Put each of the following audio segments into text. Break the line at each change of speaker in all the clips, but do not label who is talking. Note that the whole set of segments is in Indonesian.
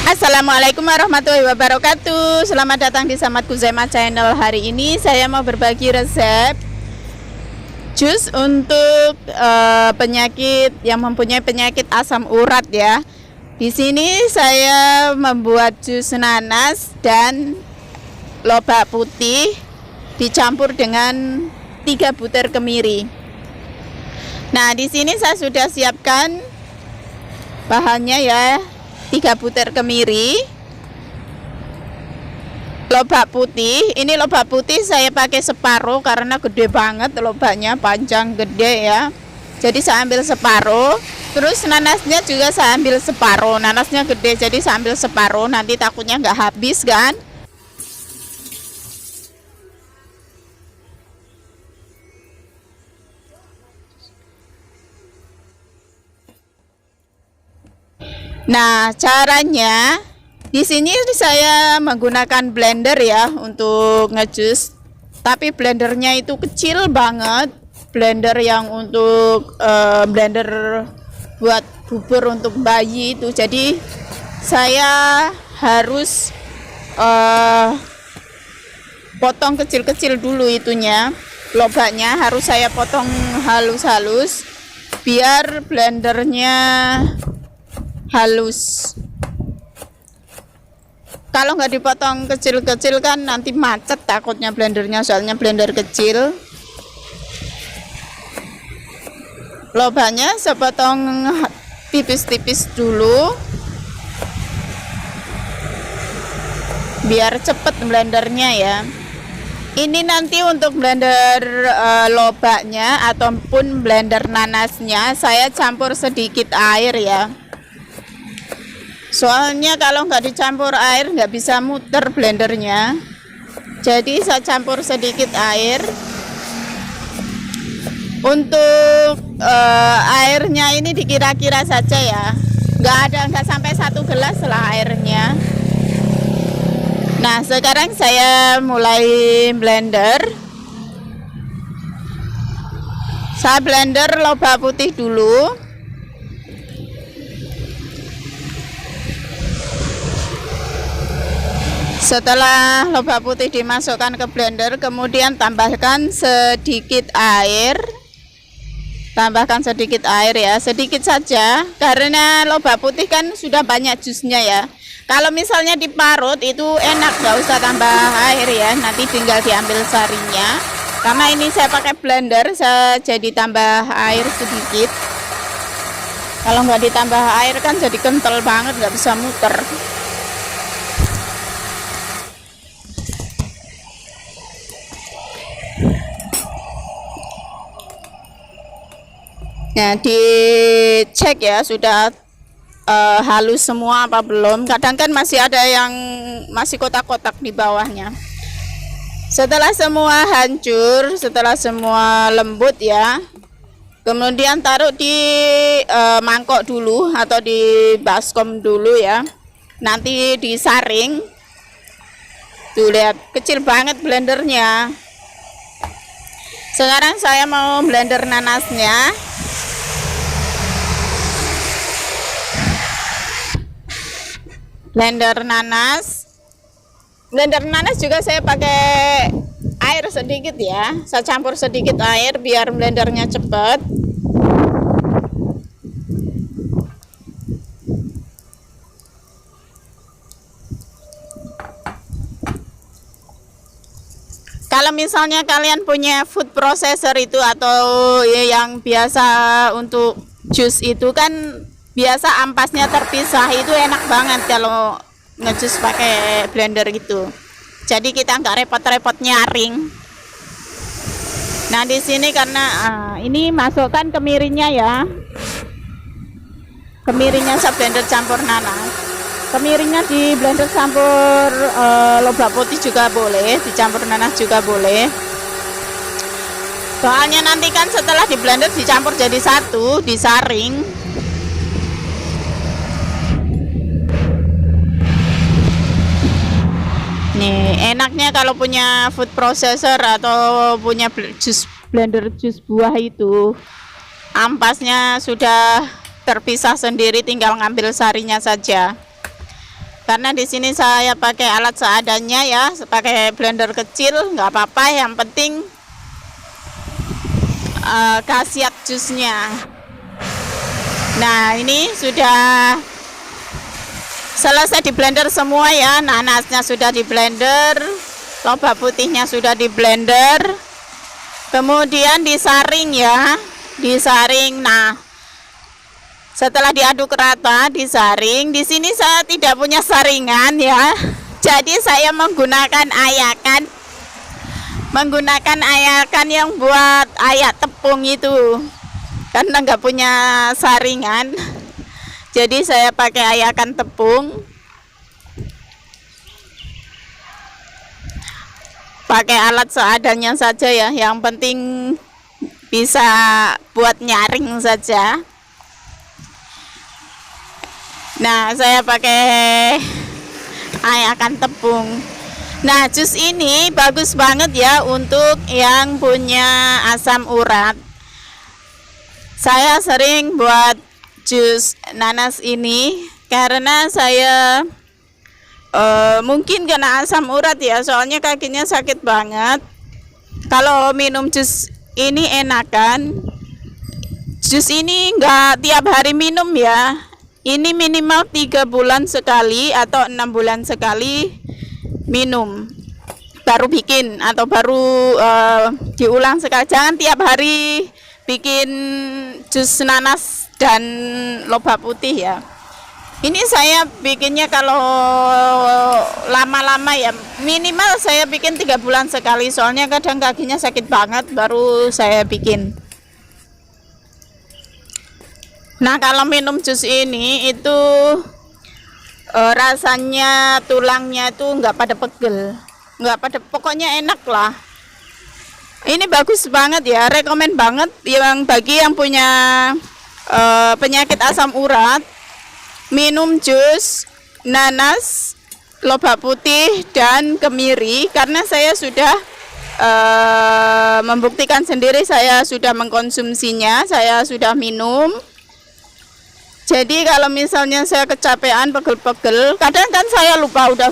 Assalamualaikum warahmatullahi wabarakatuh. Selamat datang di Samad Kuzaima Channel. Hari ini saya mau berbagi resep jus untuk penyakit yang mempunyai penyakit asam urat ya. Di sini saya membuat jus nanas dan lobak putih dicampur dengan 3 butir kemiri. Nah, di sini saya sudah siapkan bahannya ya. 3 butir kemiri, lobak putih. Ini lobak putih saya pakai separuh karena gede banget lobaknya, panjang gede ya. Jadi saya ambil separuh. Terus nanasnya juga saya ambil separuh. Nanasnya gede jadi saya ambil separuh. Nanti takutnya nggak habis kan. Nah, caranya di sini saya menggunakan blender ya untuk ngejus. Tapi blendernya itu kecil banget, blender yang untuk blender buat bubur untuk bayi itu. Jadi saya harus potong kecil-kecil dulu itunya. Lobaknya harus saya potong halus-halus biar blendernya halus. Kalau nggak dipotong kecil-kecil kan nanti macet takutnya blendernya, soalnya blender kecil. Lobaknya saya potong tipis-tipis dulu biar cepet blendernya ya. Ini nanti untuk blender lobaknya ataupun blender nanasnya saya campur sedikit air ya. Soalnya kalau nggak dicampur air nggak bisa muter blendernya. Jadi saya campur sedikit air. Untuk airnya ini dikira-kira saja ya. Nggak sampai 1 gelas lah airnya. Nah, sekarang saya mulai blender. Saya blender lobak putih dulu. Setelah lobak putih dimasukkan ke blender, kemudian tambahkan sedikit air. Tambahkan sedikit air ya, sedikit saja karena lobak putih kan sudah banyak jusnya ya. Kalau misalnya diparut itu enak, nggak usah tambah air ya, nanti tinggal diambil sarinya. Karena ini saya pakai blender, saya jadi tambah air sedikit. Kalau nggak ditambah air kan jadi kental banget, nggak bisa muter. Nah, dicek ya sudah halus semua apa belum. Kadang kan masih ada yang masih kotak-kotak di bawahnya. Setelah semua hancur, setelah semua lembut ya, kemudian taruh di mangkok dulu atau di baskom dulu ya. Nanti disaring. Tuh lihat, kecil banget blendernya. Sekarang saya mau blender nanasnya. Blender nanas juga saya pakai air sedikit ya. Saya campur sedikit air biar blendernya cepat. Kalau misalnya kalian punya food processor itu atau ya yang biasa untuk jus itu kan biasa ampasnya terpisah, itu enak banget kalau ngejus pakai blender gitu. Jadi kita nggak repot-repot nyaring. Nah, di sini karena ini masukkan kemirinya ya. Kemirinya saya blender campur nanas. Kemirinya di blender campur lobak putih juga boleh, dicampur nanas juga boleh. Soalnya nanti kan setelah di blender dicampur jadi satu, disaring. Nih, enaknya kalau punya food processor atau punya blender jus buah itu, ampasnya sudah terpisah sendiri, tinggal ngambil sarinya saja. Karena di sini saya pakai alat seadanya ya, pakai blender kecil, nggak apa-apa. Yang penting khasiat jusnya. Nah, ini sudah selesai di blender semua ya. Nanasnya sudah di blender, lobak putihnya sudah di blender, kemudian disaring ya, disaring. Nah, setelah diaduk rata, disaring. Di sini saya tidak punya saringan ya, jadi saya menggunakan ayakan yang buat ayak tepung itu, karena nggak punya saringan, jadi saya pakai ayakan tepung. Pakai alat seadanya saja ya, yang penting bisa buat nyaring saja. Nah, saya pakai ayakan tepung. Nah, jus ini bagus banget ya untuk yang punya asam urat. Saya sering buat jus nanas ini karena saya mungkin kena asam urat ya, soalnya kakinya sakit banget. Kalau minum jus ini enakan. Jus ini enggak tiap hari minum ya. Ini minimal 3 bulan sekali atau 6 bulan sekali minum, baru bikin atau baru diulang sekali. Jangan tiap hari bikin jus nanas dan lobak putih ya. Ini saya bikinnya kalau lama-lama ya, minimal saya bikin 3 bulan sekali, soalnya kadang kakinya sakit banget baru saya bikin. Nah, kalau minum jus ini itu rasanya tulangnya itu nggak pada pegel, nggak pada, pokoknya enak lah. Ini bagus banget ya, rekomen banget yang bagi yang punya penyakit asam urat, minum jus nanas, lobak putih dan kemiri. Karena saya sudah membuktikan sendiri, saya sudah mengkonsumsinya, saya sudah minum. Jadi kalau misalnya saya kecapean, pegel-pegel, kadang kan saya lupa udah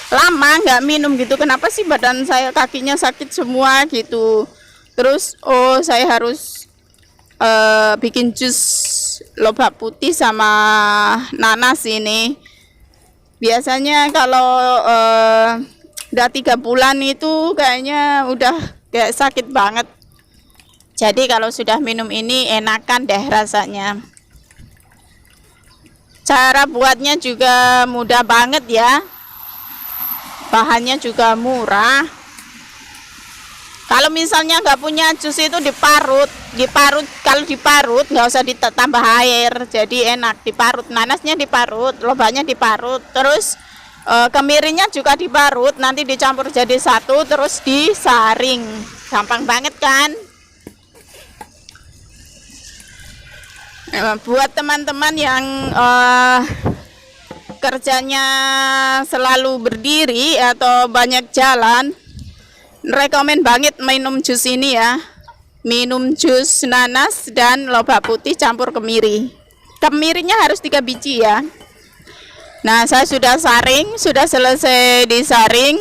lama nggak minum gitu, kenapa sih badan saya, kakinya sakit semua gitu. Terus saya harus bikin jus lobak putih sama nanas ini. Biasanya kalau udah 3 bulan itu kayaknya udah kayak sakit banget. Jadi kalau sudah minum ini enakan deh rasanya. Cara buatnya juga mudah banget ya, bahannya juga murah. Kalau misalnya nggak punya jus itu diparut. Kalau diparut nggak usah ditambah air, jadi enak. Diparut, nanasnya diparut, lobaknya diparut, terus kemirinya juga diparut, nanti dicampur jadi satu, terus disaring. Gampang banget kan? Buat teman-teman yang kerjanya selalu berdiri atau banyak jalan, rekomen banget minum jus ini ya. Minum jus nanas dan lobak putih campur kemiri. Kemirinya harus 3 biji ya. Nah, saya sudah saring, sudah selesai disaring.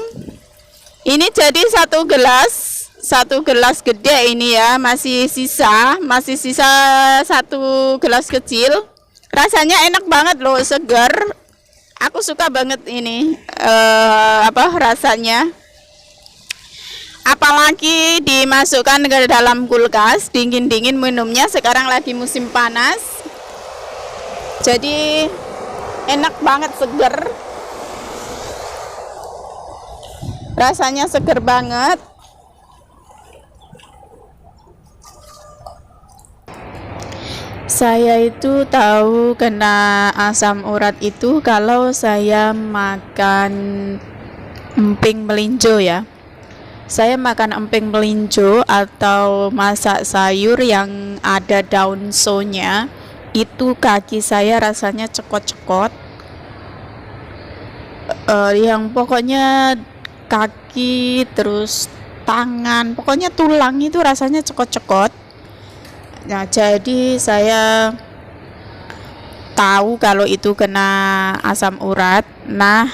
Ini jadi 1 gelas gede ini ya, masih sisa 1 gelas kecil. Rasanya enak banget loh, segar. Aku suka banget ini rasanya. Apalagi dimasukkan ke dalam kulkas, dingin-dingin minumnya, sekarang lagi musim panas. Jadi enak banget, segar. Rasanya segar banget. Saya itu tahu kena asam urat itu kalau saya makan emping melinjo ya. Saya makan emping melinjo atau masak sayur yang ada daun sonya, itu kaki saya rasanya cekot-cekot. Yang pokoknya kaki terus tangan, pokoknya tulang itu rasanya cekot-cekot. Nah, jadi saya tahu kalau itu kena asam urat. Nah,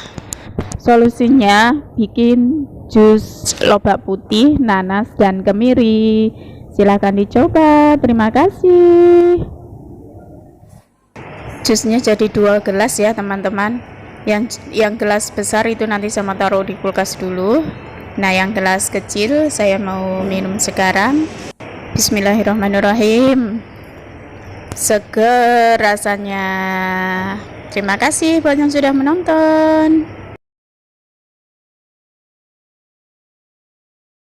solusinya bikin jus lobak putih, nanas, dan kemiri. Silahkan dicoba. Terima kasih. Jusnya jadi 2 gelas ya teman-teman. Yang gelas besar itu nanti saya mau taruh di kulkas dulu. Nah, yang gelas kecil saya mau minum sekarang. Bismillahirrahmanirrahim. Seger rasanya. Terima kasih buat yang sudah menonton.